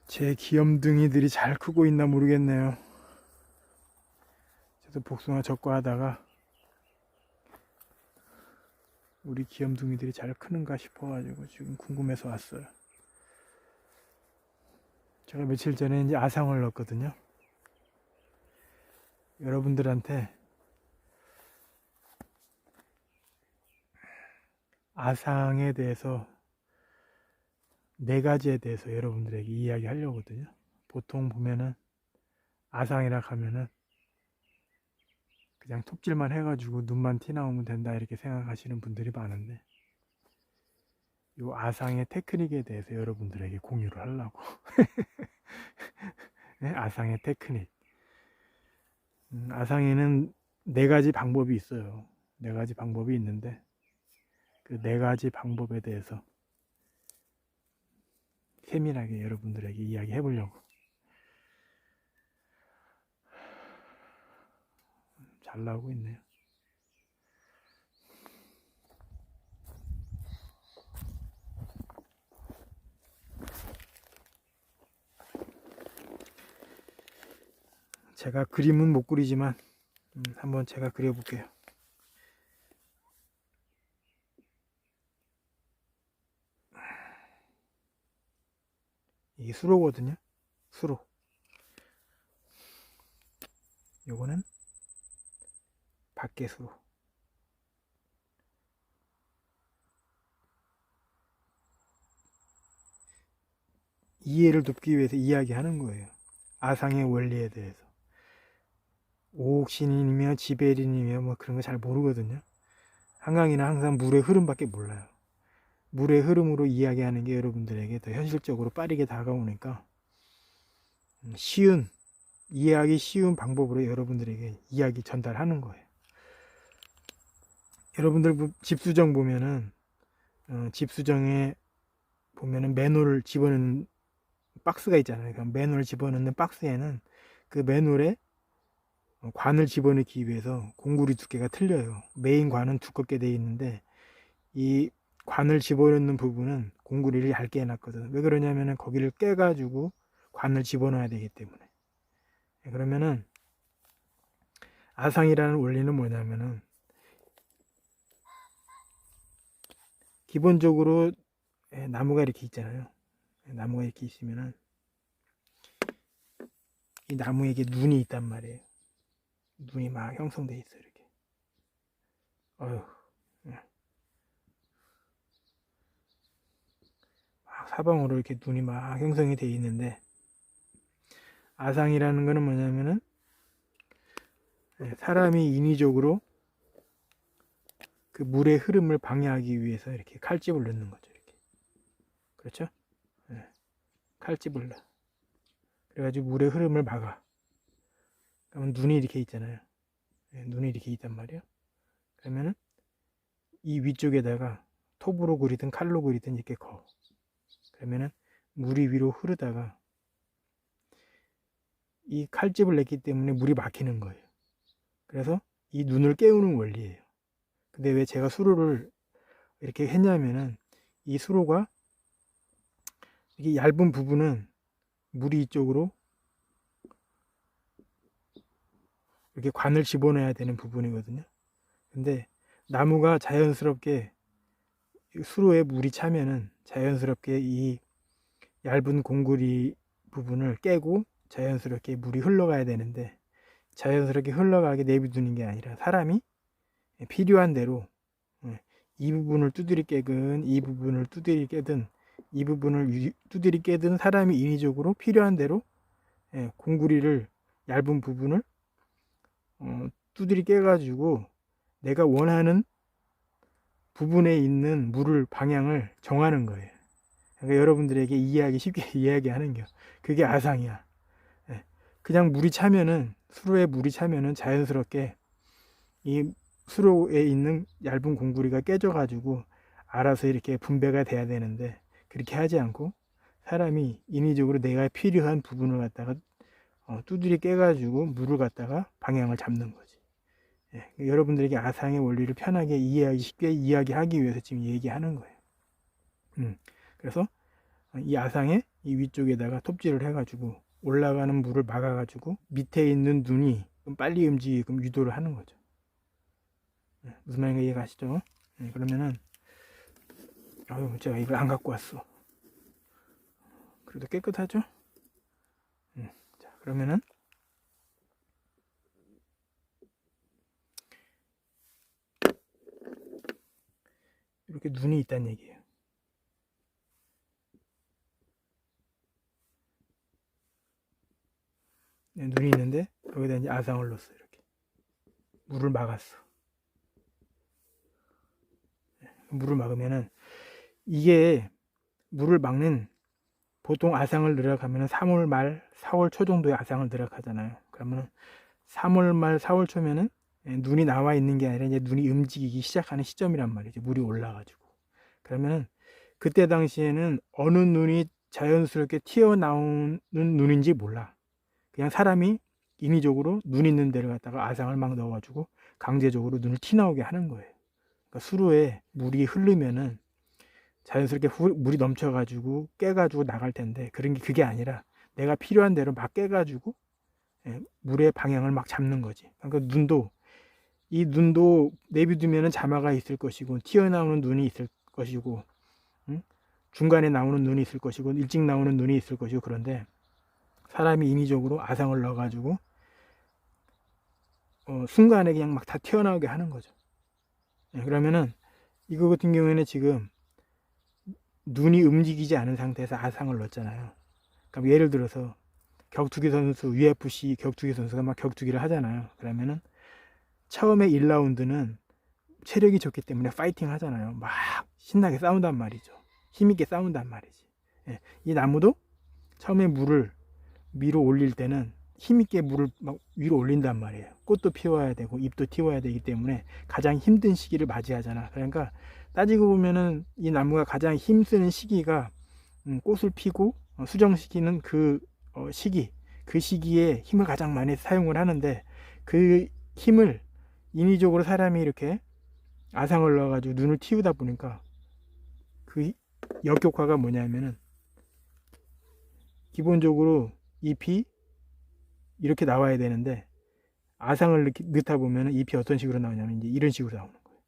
제 귀염둥이들이 잘 크고 있나 모르겠네요. 저도 복숭아 적과하다가 우리 귀염둥이들이 잘 크는가 싶어가지고 지금 궁금해서 왔어요. 제가 며칠 전에 이제 아상을 넣었거든요. 여러분들한테 아상에 대해서 4가지에 대해서 여러분들에게 이야기 하려거든요. 보통 보면은 아상이라 하면은 그냥 톱질만 해가지고 눈만 티 나오면 된다 이렇게 생각하시는 분들이 많은데, 이 아상의 테크닉에 대해서 여러분들에게 공유를 하려고. 네? 아상의 테크닉. 아상에는 4가지 방법이 있어요. 4가지 방법이 있는데 그 4가지 방법에 대해서 세밀하게 여러분들에게 이야기 해보려고. 잘 나오고 있네요. 제가 그림은 못 그리지만 한번 제가 그려볼게요. 이게 수로거든요. 수로. 요거는 밖에 수로. 이해를 돕기 위해서 이야기하는 거예요. 아상의 원리에 대해서. 오옥신이며 지베린이며 뭐 그런 거 잘 모르거든요. 한강이나 항상 물의 흐름밖에 몰라요. 물의 흐름으로 이야기하는 게 여러분들에게 더 현실적으로 빠르게 다가오니까 이해하기 쉬운 방법으로 여러분들에게 이야기 전달하는 거예요. 여러분들 집수정 보면은 집수정에 보면은 맨홀 집어넣는 박스가 있잖아요. 그 맨홀 집어넣는 박스에는 그 맨홀에 관을 집어넣기 위해서 공구리 두께가 틀려요. 메인 관은 두껍게 되어 있는데 이 관을 집어넣는 부분은 공구리를 얇게 해놨거든. 왜 그러냐면은 거기를 깨가지고 관을 집어넣어야 되기 때문에. 그러면은 아상이라는 원리는 뭐냐면은 기본적으로 나무가 이렇게 있잖아요. 나무가 이렇게 있으면은 이 나무에게 눈이 있단 말이에요. 눈이 막 형성돼 있어 이렇게. 어휴, 막 사방으로 이렇게 눈이 막 형성이 돼 있는데, 아상이라는 거는 뭐냐면은 사람이 인위적으로 그 물의 흐름을 방해하기 위해서 이렇게 칼집을 넣는 거죠. 이렇게. 그렇죠? 칼집을 넣어. 그래가지고 물의 흐름을 막아. 그러면 눈이 이렇게 있잖아요. 눈이 이렇게 있단 말이에요. 그러면은 이 위쪽에다가 톱으로 그리든 칼로 그리든 이렇게 거. 그러면은 물이 위로 흐르다가 이 칼집을 냈기 때문에 물이 막히는 거예요. 그래서 이 눈을 깨우는 원리예요. 근데 왜 제가 수로를 이렇게 했냐면은 이 수로가 이게 얇은 부분은 물이 이쪽으로 이렇게 관을 집어넣어야 되는 부분이거든요. 근데 나무가 자연스럽게 수로에 물이 차면은 자연스럽게 이 얇은 공구리 부분을 깨고 자연스럽게 물이 흘러가야 되는데, 자연스럽게 흘러가게 내비두는 게 아니라 사람이 필요한 대로 이 부분을 두드리 깨든 이 부분을 두드리 깨든 이 부분을 두드리 깨든 사람이 인위적으로 필요한 대로 공구리를 얇은 부분을 두드리 깨가지고 내가 원하는 부분에 있는 물을 방향을 정하는 거예요. 그러니까 여러분들에게 이해하기 쉽게 이야기하는 게 그게 아상이야. 그냥 물이 차면은 수로에 물이 차면은 자연스럽게 이 수로에 있는 얇은 공구리가 깨져가지고 알아서 이렇게 분배가 돼야 되는데, 그렇게 하지 않고 사람이 인위적으로 내가 필요한 부분을 갖다가 두드리 깨가지고 물을 갖다가 방향을 잡는 거지. 여러분들에게 아상의 원리를 편하게 이해하기 쉽게 이야기하기 위해서 지금 얘기하는 거예요. 그래서 이 아상의 이 위쪽에다가 톱질을 해가지고 올라가는 물을 막아가지고 밑에 있는 눈이 빨리 움직이게끔 유도를 하는 거죠. 무슨 말인가 이해가시죠? 그러면은 제가 이걸 안 갖고 왔어. 그래도 깨끗하죠? 자, 그러면은 이렇게 눈이 있다는 얘기예요. 눈이 있는데 여기다 이제 아상을 넣었어. 이렇게 물을 막았어. 물을 막으면은 이게 물을 막는, 보통 아상을 늘어가면은 3월 말 4월 초 정도에 아상을 늘어가잖아요. 그러면은 3월 말 4월 초면은 눈이 나와 있는 게 아니라 이제 눈이 움직이기 시작하는 시점이란 말이죠. 물이 올라가지고. 그러면은 그때 당시에는 어느 눈이 자연스럽게 튀어나오는 눈인지 몰라. 그냥 사람이 인위적으로 눈 있는 데를 갖다가 아상을 막 넣어가지고 강제적으로 눈을 티나오게 하는 거예요. 그러니까 수로에 물이 흐르면은 자연스럽게 물이 넘쳐가지고 깨가지고 나갈 텐데, 그런 게 그게 아니라 내가 필요한 대로 막 깨가지고 물의 방향을 막 잡는 거지. 그러니까 이 눈도 내비두면은 자마가 있을 것이고 튀어나오는 눈이 있을 것이고, 중간에 나오는 눈이 있을 것이고 일찍 나오는 눈이 있을 것이고, 그런데 사람이 인위적으로 아상을 넣어가지고 순간에 그냥 막 다 튀어나오게 하는 거죠. 그러면은 이거 같은 경우에는 지금 눈이 움직이지 않은 상태에서 아상을 넣었잖아요. 그럼 예를 들어서 격투기 선수, UFC 격투기 선수가 막 격투기를 하잖아요. 그러면은 처음에 1라운드는 체력이 좋기 때문에 파이팅 하잖아요. 막 신나게 싸운단 말이죠. 힘있게 싸운단 말이지. 이 나무도 처음에 물을 위로 올릴 때는 힘있게 물을 막 위로 올린단 말이에요. 꽃도 피워야 되고 잎도 틔워야 되기 때문에 가장 힘든 시기를 맞이하잖아. 그러니까 따지고 보면은 이 나무가 가장 힘쓰는 시기가 꽃을 피고 수정시키는 그 시기, 그 시기에 힘을 가장 많이 사용을 하는데, 그 힘을 인위적으로 사람이 이렇게 아상을 넣어가지고 눈을 틔우다 보니까 그 역효과가 뭐냐면은, 기본적으로 잎이 이렇게 나와야 되는데 아상을 넣다 보면 잎이 어떤 식으로 나오냐면 이제 이런 식으로 나오는 거예요.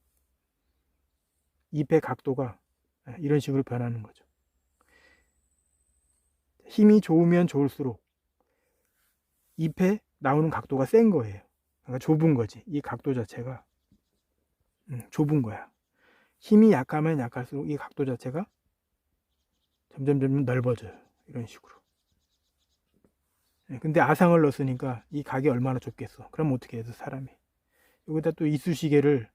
잎의 각도가 이런 식으로 변하는 거죠. 힘이 좋으면 좋을수록 잎에 나오는 각도가 센 거예요. 그러니까 좁은 거지. 이 각도 자체가 좁은 거야. 힘이 약하면 약할수록 이 각도 자체가 점점 넓어져요. 이런 식으로. 근데 아상을 넣었으니까 이 각이 얼마나 좁겠어. 그럼 어떻게 해서 사람이 여기다 또 이쑤시개를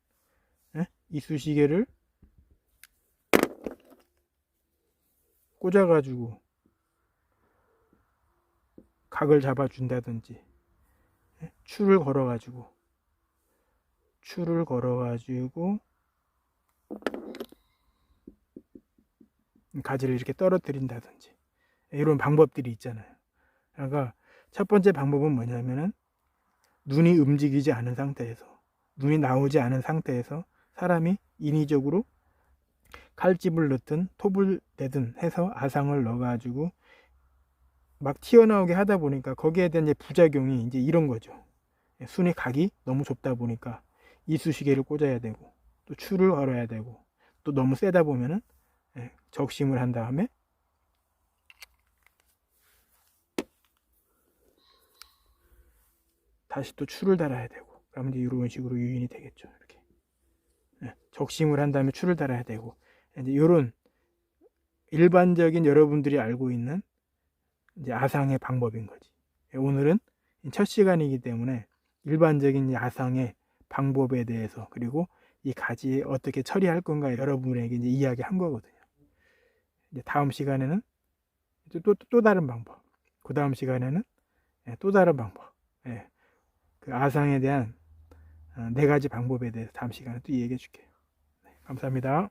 꽂아가지고 각을 잡아준다든지, 줄을 걸어가지고 가지를 이렇게 떨어뜨린다든지, 이런 방법들이 있잖아요. 그러니까 첫 번째 방법은 뭐냐면은 눈이 움직이지 않은 상태에서, 눈이 나오지 않은 상태에서 사람이 인위적으로 칼집을 넣든 톱을 내든 해서 아상을 넣어가지고 막 튀어나오게 하다 보니까 거기에 대한 이제 부작용이 이제 이런 거죠. 순의 각이 너무 좁다 보니까 이쑤시개를 꽂아야 되고 또 줄을 걸어야 되고, 또 너무 세다 보면은 적심을 한 다음에 다시 또 줄을 달아야 되고, 그러면 이제 이런 식으로 유인이 되겠죠. 이렇게 적심을 한 다음에 줄을 달아야 되고, 이제 이런 일반적인 여러분들이 알고 있는 이제 아상의 방법인 거지. 오늘은 첫 시간이기 때문에 일반적인 아상의 방법에 대해서, 그리고 이 가지에 어떻게 처리할 건가 여러분에게 이제 이야기한 거거든요. 이제 다음 시간에는 또 다른 방법, 그 다음 시간에는 또 다른 방법, 그 아상에 대한 네 가지 방법에 대해서 다음 시간에 또 얘기해 줄게요. 감사합니다.